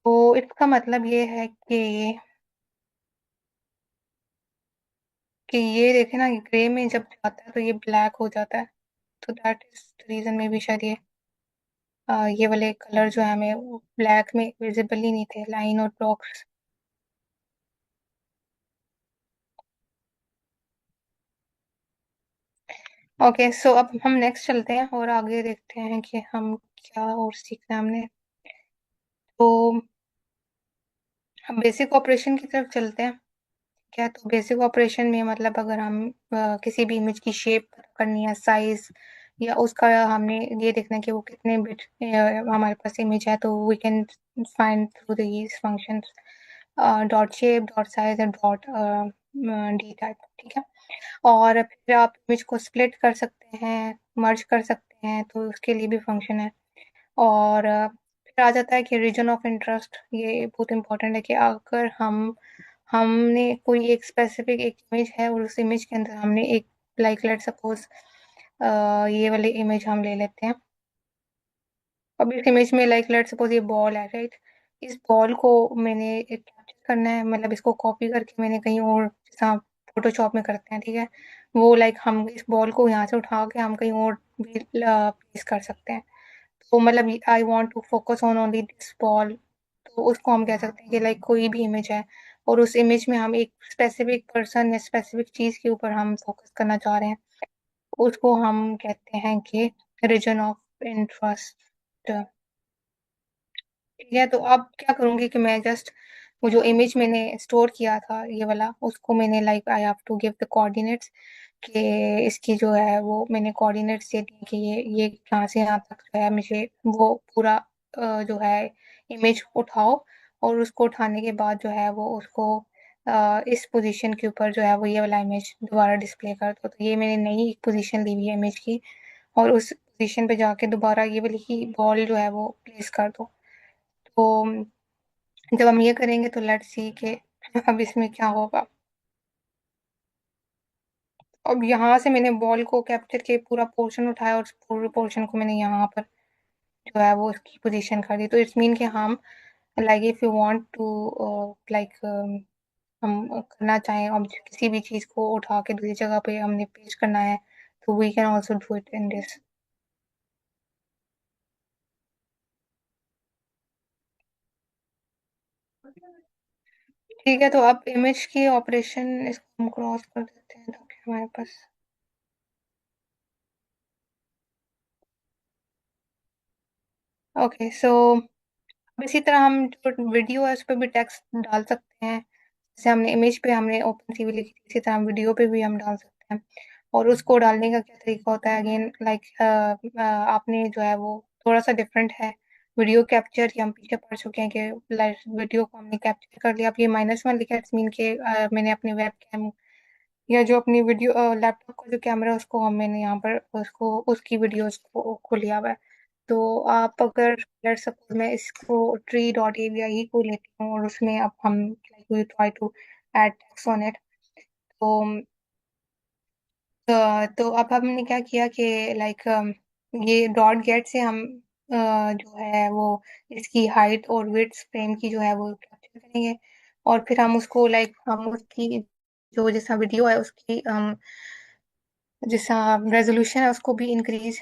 तो इसका मतलब ये है कि ये देखे ना, ग्रे में जब जाता है तो ये ब्लैक हो जाता है। तो दैट इज द रीजन में भी शायद ये वाले कलर जो है हमें ब्लैक में विजिबल ही नहीं थे, लाइन और ब्लॉक्स। ओके, सो अब हम नेक्स्ट चलते हैं और आगे देखते हैं कि हम क्या और सीखना है हमने। तो हम बेसिक ऑपरेशन की तरफ चलते हैं। क्या, तो बेसिक ऑपरेशन में मतलब अगर हम किसी भी इमेज की शेप करनी है, साइज, या उसका हमने ये देखना है कि वो कितने बिट हमारे पास इमेज है, तो we can find through these functions dot shape, dot size and dot D type. ठीक है, और फिर आप इमेज को स्प्लिट कर सकते हैं, मर्ज कर सकते हैं, तो उसके लिए भी फंक्शन है। और फिर आ जाता है कि रीजन ऑफ इंटरेस्ट, ये बहुत इंपॉर्टेंट है कि अगर हमने कोई एक स्पेसिफिक एक इमेज है और उस इमेज के अंदर हमने एक लाइक लेट सपोज ये वाली इमेज हम ले लेते हैं। अब इस इमेज में लाइक लेट सपोज ये बॉल है, राइट? इस बॉल को मैंने कैप्चर करना है, मतलब इसको कॉपी करके मैंने कहीं और, जैसा फोटोशॉप में करते हैं, ठीक है, वो लाइक हम इस बॉल को यहाँ से उठा के हम कहीं और भी प्लेस कर सकते हैं। तो मतलब I want to focus on only this ball, तो उसको हम कह सकते हैं कि लाइक कोई भी इमेज है और उस इमेज में हम एक स्पेसिफिक पर्सन या स्पेसिफिक चीज के ऊपर हम फोकस करना चाह रहे हैं, उसको हम कहते हैं कि रीजन ऑफ इंटरेस्ट। ठीक है, तो अब क्या करूंगी कि मैं जस्ट वो जो इमेज मैंने स्टोर किया था ये वाला, उसको मैंने like I have to give the coordinates, कि इसकी जो है वो मैंने कोऑर्डिनेट्स दे दी कि ये यहाँ से यहाँ तक जो है मुझे वो पूरा जो है इमेज उठाओ, और उसको उठाने के बाद जो है वो उसको इस पोजीशन के ऊपर जो है वो ये वाला इमेज दोबारा डिस्प्ले कर दो। तो ये मैंने नई एक पोजीशन ली हुई है इमेज की, और उस पोजीशन पे जाके दोबारा ये वाली ही बॉल जो है वो प्लेस कर दो। तो जब हम ये करेंगे तो लेट्स सी के अब इसमें क्या होगा। अब यहाँ से मैंने बॉल को कैप्चर के पूरा पोर्शन उठाया और उस पूरे पोर्शन को मैंने यहाँ पर जो है वो उसकी पोजीशन कर दी। तो इट्स मीन कि हम like if you want to like हम करना चाहें, अब किसी भी चीज को उठा के दूसरी जगह पे हमने पेश करना है, तो we can also do it in this. ठीक है, तो अब इमेज की ऑपरेशन इसको हम क्रॉस कर देते हैं ताकि हमारे पास ओके, सो इसी तरह हम जो वीडियो है उस पे भी टेक्स्ट डाल सकते हैं। जैसे हमने इमेज पे हमने ओपन सीवी लिखी थी, इसी तरह वीडियो पे भी हम डाल सकते हैं। और उसको डालने का क्या तरीका होता है, अगेन लाइक आपने जो है वो थोड़ा सा डिफरेंट है। वीडियो कैप्चर की हम पीछे पढ़ चुके हैं कि वीडियो को हमने कैप्चर कर लिया। अब ये -1 लिखा है, इट्स मीन के मैंने अपनी वेब कैम या जो अपनी वीडियो लैपटॉप का जो कैमरा है उसको मैंने यहाँ पर उसको उसकी वीडियोस को लिया हुआ है। तो आप अगर लेट्स सपोज मैं इसको tree.avi को लेती हूँ और उसमें अब हम like we try to add text on it. तो तो अब हमने क्या किया कि लाइक ये डॉट गेट से हम जो है वो इसकी हाइट और विड्थ फ्रेम की जो है वो कैप्चर करेंगे। और फिर हम उसको लाइक हम उसकी जो जैसा वीडियो है उसकी जैसा रेजोल्यूशन है उसको भी इंक्रीज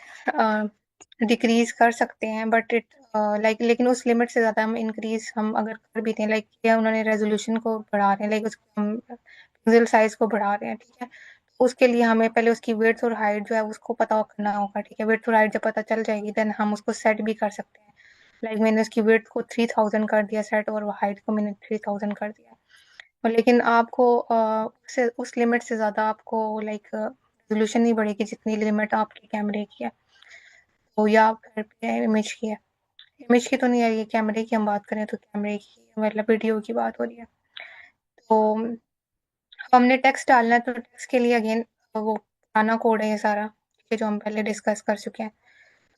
डिक्रीज कर सकते हैं, बट इट लाइक लेकिन उस लिमिट से ज़्यादा हम इंक्रीज हम अगर कर भी दें, लाइक या उन्होंने रेजोल्यूशन को बढ़ा रहे हैं, लाइक उसको हम पिक्सल साइज को बढ़ा रहे हैं, ठीक है। तो उसके लिए हमें पहले उसकी विड्थ और हाइट जो है उसको पता करना होगा, ठीक है। विड्थ और हाइट जब पता चल जाएगी देन हम उसको सेट भी कर सकते हैं। लाइक मैंने उसकी विड्थ को 3000 कर दिया सेट, और हाइट को मैंने 3000 कर दिया। और लेकिन आपको उससे उस लिमिट से ज़्यादा आपको लाइक रेजोल्यूशन नहीं बढ़ेगी जितनी लिमिट आपके कैमरे की है। तो या फिर इमेज की है। इमेज की तो नहीं आ रही है, कैमरे की हम बात करें तो कैमरे की मतलब वीडियो की बात हो रही है। तो हमने टेक्स्ट डालना है, तो टेक्स्ट के लिए अगेन वो पुराना कोड है ये सारा, ठीक है, जो हम पहले डिस्कस कर चुके हैं।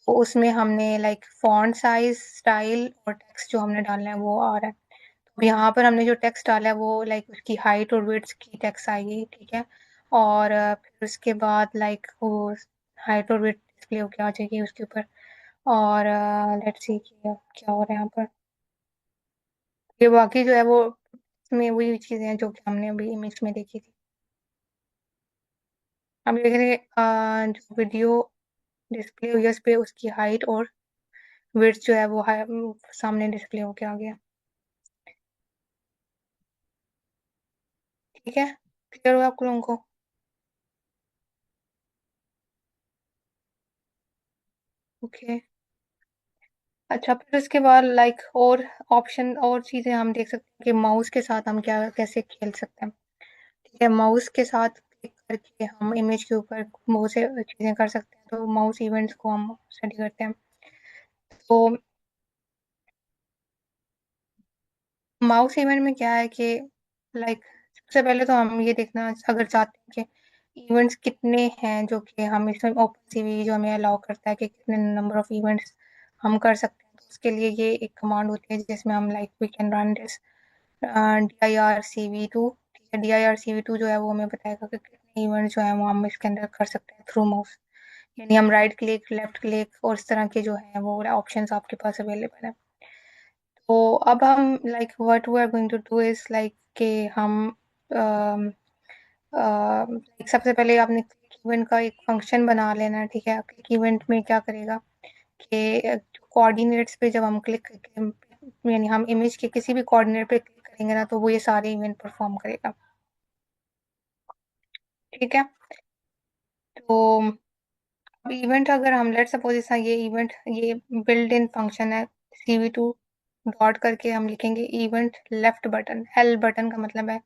तो उसमें हमने लाइक फॉन्ट साइज, स्टाइल और टेक्स्ट जो हमने डालना है वो आ रहा है। तो यहाँ पर हमने जो टेक्स्ट डाला है वो लाइक उसकी हाइट और विड्थ की टेक्स्ट आएगी, ठीक है। और फिर उसके बाद लाइक वो हाइट और विड्थ डिस्प्ले होके आ जाएगी उसके ऊपर। और लेट्स सी क्या हो रहा है यहाँ पर। ये बाकी जो है वो इसमें वही चीज़ें हैं जो कि हमने अभी इमेज में देखी थी। हम देख रहे हैं जो वीडियो डिस्प्ले हुई है उस पे उसकी हाइट और विड्थ जो है वो सामने डिस्प्ले होके आ गया, ठीक है। क्लियर हुआ आप लोगों को? ओके। अच्छा, फिर उसके बाद लाइक और ऑप्शन और चीज़ें हम देख सकते हैं कि माउस के साथ हम क्या कैसे खेल सकते हैं, ठीक है। माउस के साथ क्लिक करके हम इमेज के ऊपर बहुत से चीज़ें कर सकते हैं। तो माउस इवेंट्स को हम स्टडी करते हैं। तो माउस इवेंट में क्या है कि लाइक सबसे पहले तो हम ये देखना अगर चाहते हैं कि इवेंट्स कितने हैं जो कि हम इसमें ओपन सीवी जो हमें अलाउ करता है कि कितने नंबर ऑफ इवेंट्स हम कर सकते हैं। तो उसके लिए ये एक कमांड होती है जिसमें हम like we can run this DIRCV2, ठीक है। DIRCV2 जो है वो हमें बताएगा कि कितने इवेंट जो है वो हम इसके अंदर कर सकते हैं थ्रू माउस। यानी हम राइट क्लिक, लेफ्ट क्लिक और इस तरह के जो है वो ऑप्शंस आपके पास अवेलेबल है। तो अब हम like what we are going to do is like कि हम अम, like सबसे पहले आपने क्लिक इवेंट का एक फंक्शन बना लेना है, ठीक है। क्लिक इवेंट में क्या करेगा कि कोऑर्डिनेट्स पे जब हम क्लिक करके यानी हम इमेज के किसी भी कोऑर्डिनेट पे क्लिक करेंगे ना तो वो ये सारे इवेंट परफॉर्म करेगा, ठीक है। तो इवेंट अगर हम लेट सपोज ऐसा ये बिल्ड इन फंक्शन है CV2 डॉट करके हम लिखेंगे event left button. L button का मतलब है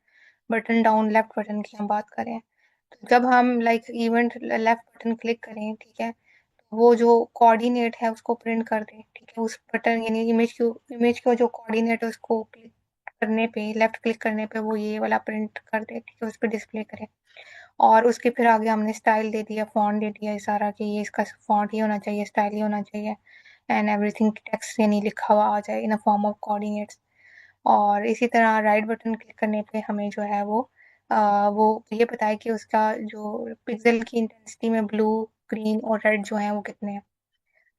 बटन डाउन, लेफ्ट बटन की हम बात करें। तो जब हम like event left button click करें, ठीक है, तो वो जो कोऑर्डिनेट है उसको प्रिंट कर दें, ठीक है। उस बटन यानी इमेज का जो कोऑर्डिनेट है उसको क्लिक करने पे, लेफ्ट क्लिक करने पे वो ये वाला प्रिंट कर दे, ठीक है, उस पर डिस्प्ले करे। और उसके फिर आगे हमने स्टाइल दे दिया, फॉन्ट दे दिया ये सारा कि ये इसका फॉन्ट ये होना चाहिए, स्टाइल ये होना चाहिए, एंड एवरीथिंग टेक्स्ट यानी लिखा हुआ आ जाए इन अ फॉर्म ऑफ कोऑर्डिनेट्स। और इसी तरह राइट बटन क्लिक करने पे हमें जो है वो ये बताए कि उसका जो पिक्सल की इंटेंसिटी में ब्लू, ग्रीन और रेड जो है वो कितने हैं।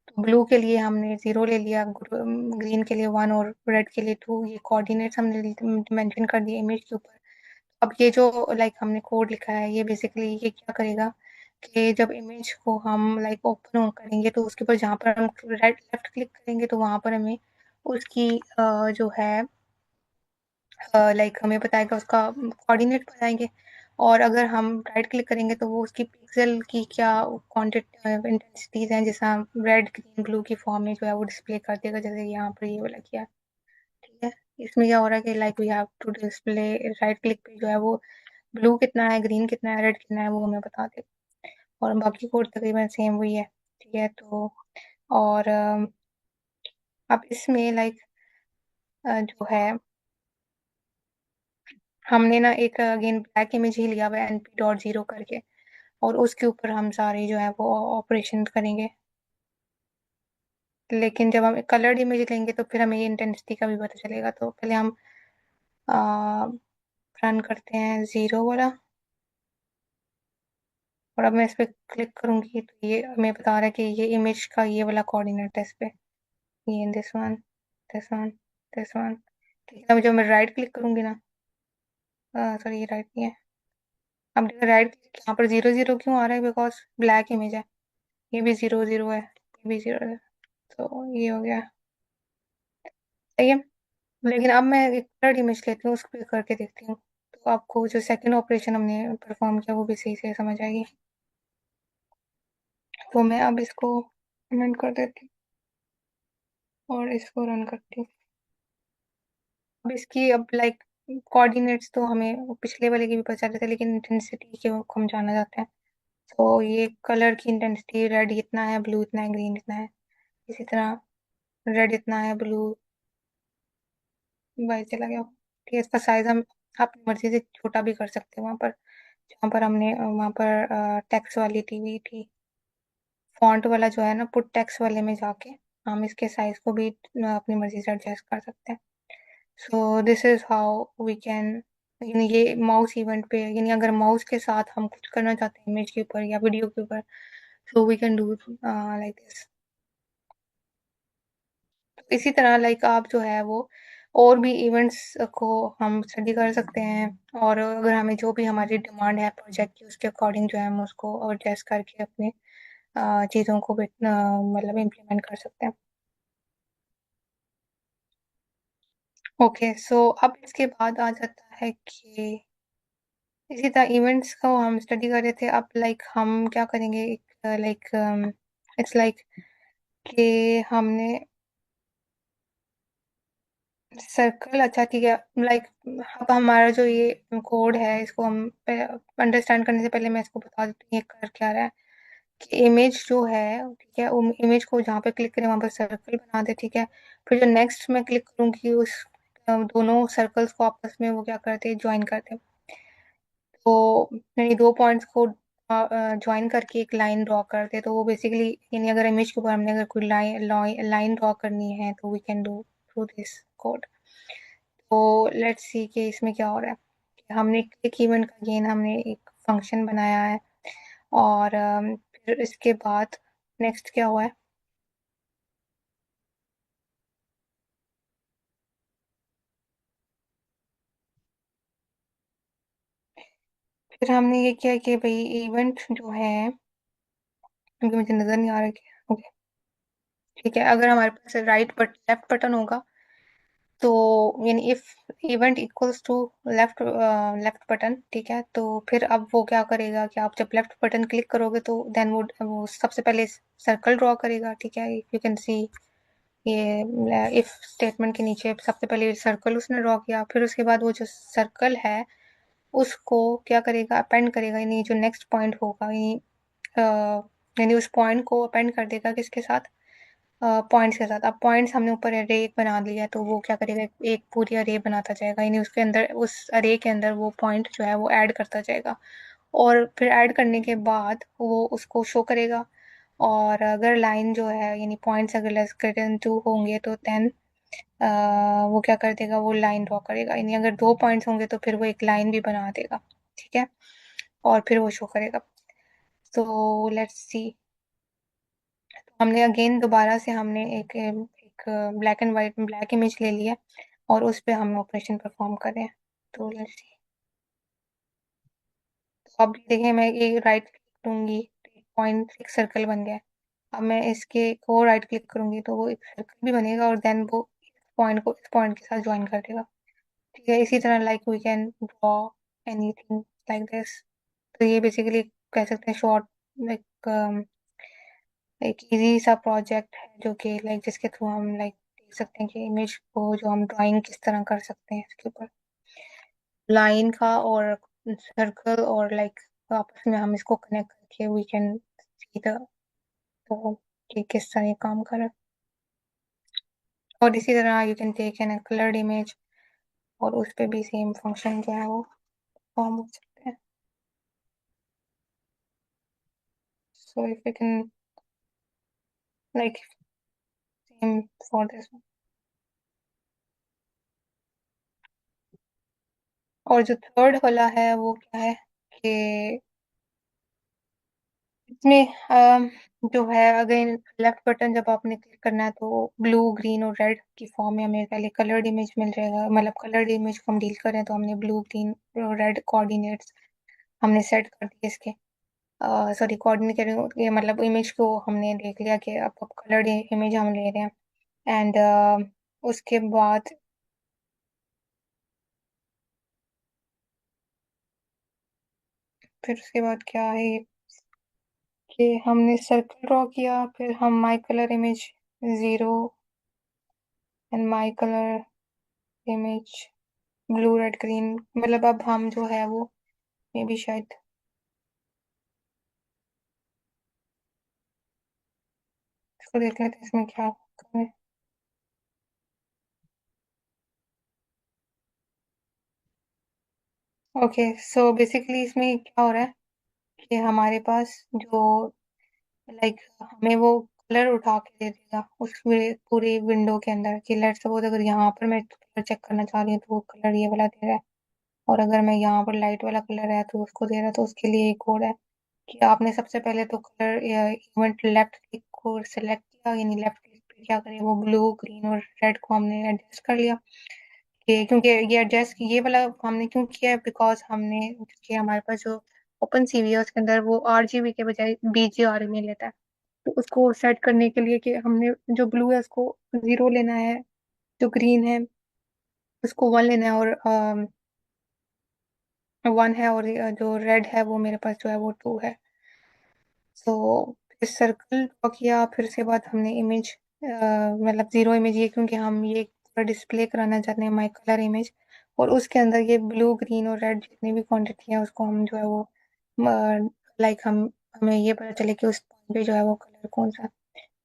तो ब्लू के लिए हमने 0 ले लिया, ग्रीन के लिए 1 और रेड के लिए 2। ये कोऑर्डिनेट्स हमने मेंशन कर दिए इमेज के ऊपर। अब ये जो लाइक हमने कोड लिखा है ये बेसिकली ये क्या करेगा कि जब इमेज को हम लाइक ओपन करेंगे तो उसके ऊपर जहाँ पर हम राइट लेफ्ट क्लिक करेंगे तो वहाँ पर हमें उसकी जो है लाइक हमें बताएगा उसका कोऑर्डिनेट बताएंगे। और अगर हम राइट क्लिक करेंगे तो वो उसकी पिक्सल की क्या क्वांटिटी इंटेंसिटीज हैं, जैसा रेड ग्रीन ब्लू की फॉर्म में जो है वो डिस्प्ले कर देगा, जैसे यहाँ पर ये वाला किया। ठीक है, इसमें क्या हो रहा है कि like we have to display, right click पे जो है वो ब्लू कितना है, ग्रीन कितना है, रेड कितना है, वो हमें बता देगा। और बाकी कोड तकरीबन सेम वही है। ठीक है, तो और अब इसमें लाइक जो है हमने ना एक अगेन ब्लैक इमेज ही लिया हुआ है np.0 करके, और उसके ऊपर हम सारे जो है वो ऑपरेशन करेंगे। लेकिन जब हम कलर्ड इमेज लेंगे तो फिर हमें ये इंटेंसिटी का भी पता चलेगा। तो पहले हम रन करते हैं जीरो वाला, और अब मैं इस पर क्लिक करूंगी तो ये हमें बता रहा है कि ये इमेज का ये वाला कोऑर्डिनेट है इस पे, ये दिस वन दिस वन। ठीक है, अब जब मैं राइट क्लिक करूंगी ना, सॉरी ये राइट नहीं है, अब राइट क्लिक यहाँ पर जीरो जीरो क्यों आ रहा है, बिकॉज ब्लैक इमेज है। ये भी जीरो जीरो है, ये भी जीरो है, तो ये हो गया। सही है। लेकिन अब मैं एक थर्ड इमेज लेती हूँ, उस पर करके देखती हूँ, तो आपको जो सेकंड ऑपरेशन हमने परफॉर्म किया वो भी सही से समझ आएगी। तो मैं अब इसको कमेंट कर देती हूँ और इसको रन करती हूँ। अब इसकी अब लाइक कोऑर्डिनेट्स तो हमें पिछले वाले की भी पता चल रहे थे, लेकिन इंटेंसिटी के वो कम जाना चाहते हैं। तो ये कलर की इंटेंसिटी रेड इतना है, ब्लू इतना है, ग्रीन इतना है। इसी तरह रेड इतना है, ब्लू वाइट चला गया। ठीक है, इसका साइज हम अपनी मर्जी से छोटा भी कर सकते हैं। वहाँ पर जहाँ पर हमने वहाँ पर टेक्स्ट वाली टीवी थी, फॉन्ट वाला जो है ना, पुट टेक्स्ट वाले में जाके हम इसके साइज को भी अपनी मर्जी से एडजस्ट कर सकते हैं। So this is how we can, यानी ये माउस इवेंट पे, यानी अगर माउस के साथ हम कुछ करना चाहते हैं इमेज के ऊपर या वीडियो के ऊपर, so we can do like this. इसी तरह लाइक आप जो है वो और भी इवेंट्स को हम स्टडी कर सकते हैं, और अगर हमें जो भी हमारी डिमांड है प्रोजेक्ट की, उसके अकॉर्डिंग जो है हम उसको एडजस्ट करके अपने चीज़ों को भी मतलब इम्प्लीमेंट कर सकते हैं। ओके, सो अब इसके बाद आ जाता है कि इसी तरह इवेंट्स को हम स्टडी कर रहे थे। अब लाइक हम क्या करेंगे, लाइक इट्स लाइक कि हमने सर्कल, अच्छा ठीक है, लाइक अब हमारा जो ये कोड है इसको हम अंडरस्टैंड करने से पहले मैं इसको बता देती हूँ ये कर क्या रहा है। कि इमेज जो है, ठीक है, इमेज को जहाँ पे क्लिक करें वहाँ पर सर्कल बना दे। ठीक है, फिर जो नेक्स्ट मैं क्लिक करूँगी उस दोनों सर्कल्स को आपस में वो क्या करते हैं, ज्वाइन करते हैं। तो यानी दो पॉइंट्स को ज्वाइन करके एक लाइन ड्रॉ करते हैं। तो वो बेसिकली, यानी अगर इमेज के ऊपर हमने अगर कोई लाइन ड्रॉ करनी है तो we can do through this code. तो लेट्स सी कि इसमें क्या हो रहा है कि हमने क्लिक इवेंट का गेन हमने एक फंक्शन बनाया है, और फिर इसके बाद नेक्स्ट क्या हुआ है, फिर हमने ये किया कि भाई इवेंट जो है, क्योंकि मुझे नज़र नहीं आ रहा कि ओके, ठीक है, अगर हमारे पास राइट बट लेफ्ट बटन होगा तो यानी if event equals to left left button, ठीक है, तो फिर अब वो क्या करेगा कि आप जब लेफ्ट बटन क्लिक करोगे तो देन वो सबसे पहले सर्कल ड्रॉ करेगा। ठीक है, यू कैन सी ये इफ स्टेटमेंट के नीचे सबसे पहले सर्कल उसने ड्रॉ किया, फिर उसके बाद वो जो सर्कल है उसको क्या करेगा, अपेंड करेगा, यानी जो नेक्स्ट पॉइंट होगा, यानी उस पॉइंट को अपेंड कर देगा किसके साथ, पॉइंट्स के साथ। अब पॉइंट्स हमने ऊपर अरे एक बना लिया, तो वो क्या करेगा, एक पूरी अरे बनाता जाएगा, यानी उसके अंदर उस अरे के अंदर वो पॉइंट जो है वो ऐड करता जाएगा, और फिर ऐड करने के बाद वो उसको शो करेगा। और अगर लाइन जो है यानी पॉइंट्स अगर लेस ग्रेटर देन 2 होंगे तो देन वो क्या कर देगा, वो लाइन ड्रॉ करेगा, यानी अगर 2 पॉइंट्स होंगे तो फिर वो एक लाइन भी बना देगा। ठीक है, और फिर वो शो करेगा। तो लेट्स सी, हमने अगेन दोबारा से हमने एक black and white black image ले लिया और उस पे हम ऑपरेशन परफॉर्म कर रहे हैं। तो लेट्स सी, तो अब देखिए मैं ये राइट क्लिक करूंगी तो एक पॉइंट एक सर्कल बन गया है। अब मैं इसके को राइट क्लिक करूंगी तो वो एक सर्कल भी बनेगा, और देन वो इस पॉइंट को इस पॉइंट के साथ ज्वाइन कर देगा। ठीक है, इसी तरह like we can draw anything like this. तो ये बेसिकली कह सकते हैं शॉर्ट, लाइक एक इजी सा प्रोजेक्ट है जो कि लाइक जिसके थ्रू हम लाइक देख सकते हैं कि इमेज को जो हम ड्राइंग किस तरह कर सकते हैं इसके ऊपर लाइन का और सर्कल और लाइक आपस में हम इसको कनेक्ट करके वी कैन सी द, तो कि किस तरह ये काम कर रहा है। और इसी तरह you can take an coloured image और उस पे भी सेम फंक्शन जो है वो परफॉर्म हो सकते हैं। So if you can like same for this. और जो थर्ड वाला है वो क्या है कि इसमें जो है अगेन लेफ्ट बटन जब आपने क्लिक करना है तो ब्लू ग्रीन और रेड की फॉर्म में हमें पहले कलर्ड इमेज मिल जाएगा, मतलब कलर्ड इमेज को हम डील करें तो हमने ब्लू ग्रीन और रेड कोऑर्डिनेट्स हमने सेट कर दिए इसके। सॉरी कोऑर्डिनेट कह रही हूँ, ये मतलब इमेज को हमने देख लिया कि अब कलर्ड इमेज हम ले रहे हैं। एंड उसके बाद फिर उसके बाद क्या है कि हमने सर्कल ड्रॉ किया, फिर हम माई colour image 0 and my colour image blue red green, मतलब अब हम जो है वो मे बी शायद इसको देख लेते हैं इसमें क्या करें। ओके सो बेसिकली इसमें क्या हो रहा है कि हमारे पास जो लाइक हमें वो कलर उठा के दे देगा उस पूरी विंडो के अंदर कि लेट्स सपोज अगर यहाँ पर मैं कलर चेक करना चाह रही हूँ तो वो कलर ये वाला दे रहा है, और अगर मैं यहाँ पर लाइट वाला कलर है तो उसको दे रहा है, तो उसके लिए एक कोड है कि आपने सबसे पहले तो कलर इवेंट लेफ्ट क्लिक को सिलेक्ट किया, यानी लेफ्ट क्लिक पे क्या करें वो ब्लू ग्रीन और रेड को हमने एडजस्ट कर लिया कि क्योंकि ये एडजस्ट ये वाला हमने क्यों किया है बिकॉज हमने क्योंकि हमारे पास जो ओपन सीवी है उसके अंदर वो आरजीबी के बजाय बीजीआर में लेता है। तो उसको सेट करने के लिए कि हमने जो ब्लू है उसको 0 लेना है, जो ग्रीन है उसको 1 लेना है, और 1 है, और जो रेड है वो मेरे पास जो है वो 2 है। सो फिर सर्कल ड्रॉ किया, फिर उसके बाद हमने इमेज मतलब 0 इमेज ये क्योंकि हम ये पूरा डिस्प्ले कराना चाहते हैं माई कलर इमेज, और उसके अंदर ये ब्लू ग्रीन और रेड जितनी भी क्वांटिटी है उसको हम जो है वो लाइक हम हमें ये पता चले कि उस पॉइंट पे जो है वो कलर कौन सा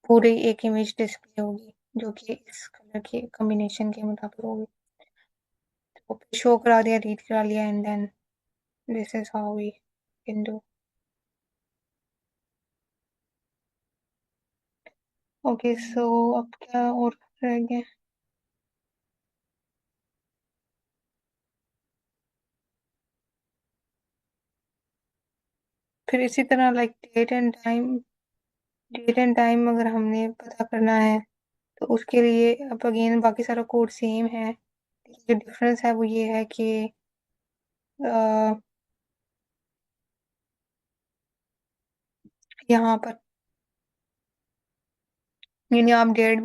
पूरी एक इमेज डिस्प्ले होगी जो कि इस कलर के कॉम्बिनेशन के मुताबिक होगी। तो शो करा दिया, रीड करा लिया, and then this is how we can do. Okay so अब क्या और रह गया। फिर इसी तरह लाइक डेट एंड टाइम अगर हमने पता करना है तो उसके लिए अब अगेन बाकी सारा कोड सेम है, जो डिफरेंस है वो ये है कि यहाँ पर यानी आप डेट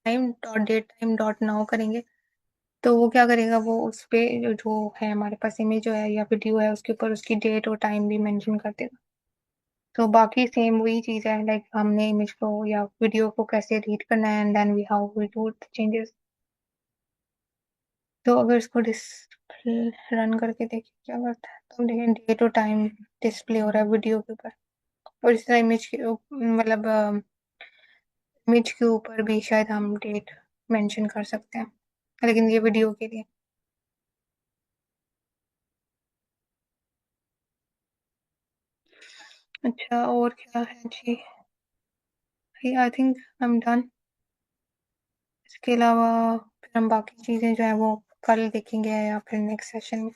टाइम डॉट नाउ करेंगे तो वो क्या करेगा, वो उस पे जो है हमारे पास इमेज जो है या वीडियो है उसके ऊपर उसकी डेट और टाइम भी मेंशन कर देगा। तो बाकी सेम वही चीज़ है, लाइक हमने इमेज को या वीडियो को कैसे रीड करना है and then we how we do changes. तो अगर इसको रन करके देखिए क्या करता है, तो हम देखें डेट और टाइम डिस्प्ले हो रहा है वीडियो के ऊपर, और इस तरह इमेज के मतलब इमेज के ऊपर भी शायद हम डेट मेंशन कर सकते हैं, लेकिन ये वीडियो के लिए। अच्छा और क्या है जी, I think I am done. इसके अलावा फिर हम बाकी चीज़ें जो है वो कल देखेंगे या फिर नेक्स्ट सेशन में।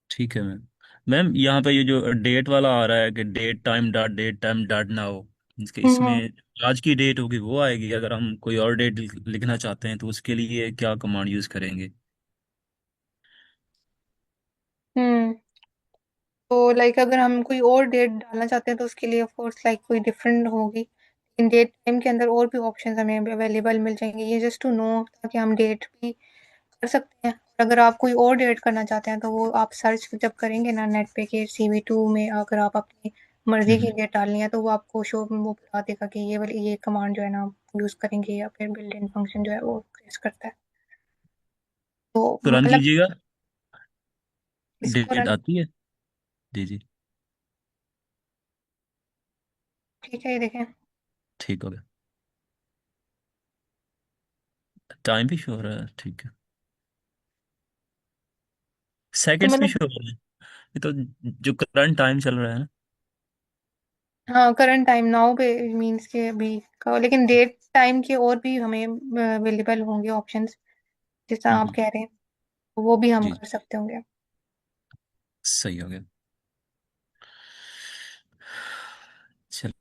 ठीक है मैम। मैम यहाँ पे ये जो डेट वाला आ रहा है कि डेट टाइम डॉट नाउ, इसके हम्म इसमें आज की डेट होगी वो आएगी, अगर हम कोई और डेट लिखना चाहते हैं तो उसके लिए क्या कमांड यूज करेंगे? हम्म तो लाइक अगर हम कोई और डेट डालना चाहते हैं तो उसके लिए ऑफ कोर्स लाइक कोई डिफरेंट होगी, इन डेट टाइम के अंदर और भी ऑप्शंस हमें अवेलेबल मिल जाएंगे, ये जस्ट टू नो ताकि हम डेट भी कर सकते हैं अगर आप कोई और डेट करना चाहते हैं तो वो आप सर्च जब करेंगे ना नेट पे कि CV2 में अगर आप अपनी मर्जी की हम्म। डेट डालनी है तो वो आपको शो वो बता देगा कि ये वाली ये कमांड जो है ना आप यूज करेंगे या फिर बिल्ट इन फंक्शन जो है वो प्रेस करता है। तो तो रन मतलब कीजिएगा, इसको डेट रन, आती है। जी जी। ठीक है ये देखें। ठीक हो गया। टाइम भी शो हो रहा है, ठीक है। तो सेकंड्स भी मतलब शो हो रहे हैं। ये तो जो करंट टाइम चल रहा है ना। हाँ करंट टाइम नाउ पे मीन्स के अभी का, लेकिन डेट टाइम के और भी हमें अवेलेबल होंगे ऑप्शंस जिस तरह आप हम्म। कह रहे हैं, तो वो भी हम जी, कर सकते होंगे। सही हो गया। चल।